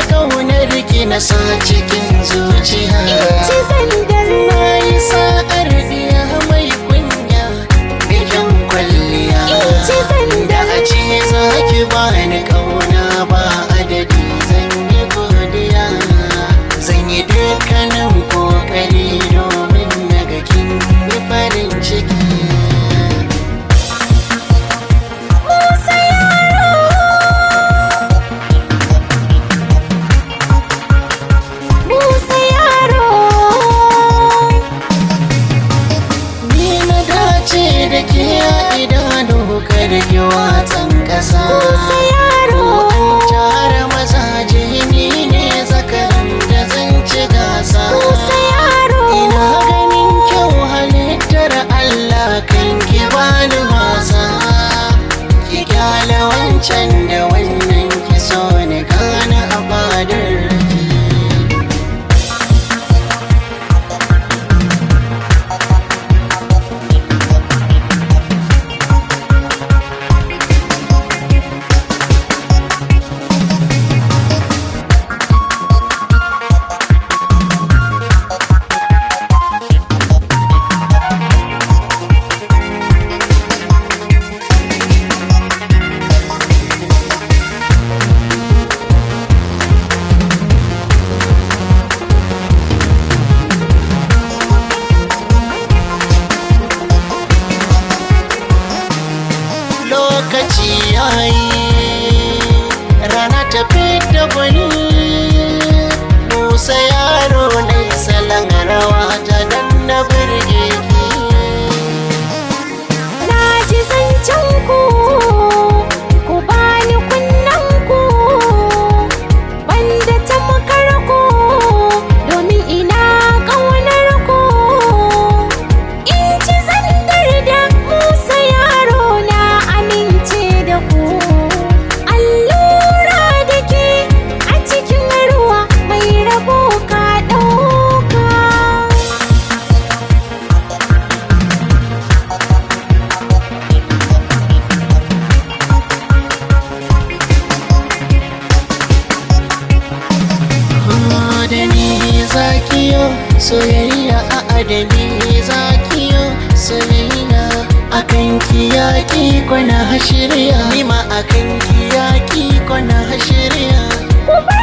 kaunar ki na sa cikin zuciya. Intchi Zinder. Na yi sa'ar diya mai kunya bikin kwalliya. Intchi Zinder. Da a ce za ki bani kauna ba adadi zan yi godiya. Zan yi dukkanin kokari domin na ga kin yi farin ciki. Moussa Yaro. Moussa Yaro. Ni na dace da ke a idanu kar ki watsan ƙasa. Moussa Yaro. An tara mazaje ni ne zakaran da zan ci gasa. Moussa Yaro. Ina ganin kyau halittar Allah kan ki bani wasa. Ki kyale wancan da wannan ki so ni gane a fadar ki. Lokaci yayi rana ta fita gwani. Moussa Yaro na salon rawa ta dan na birge ki. Na ji zancen ku bani kunnen ku, banda tamkar ku, domin ina ƙaunar ku. Intchi Zinder da Moussa Yaro na amince da ku. Allura da ke a cikin ruwa mai rabo ka ɗauka. Da ni zakiyo soyayya a adami zakiyo soyayya akan kiyaki kwana hashiriya. Nima akan kiyaki kwana hashiriya. Ku bar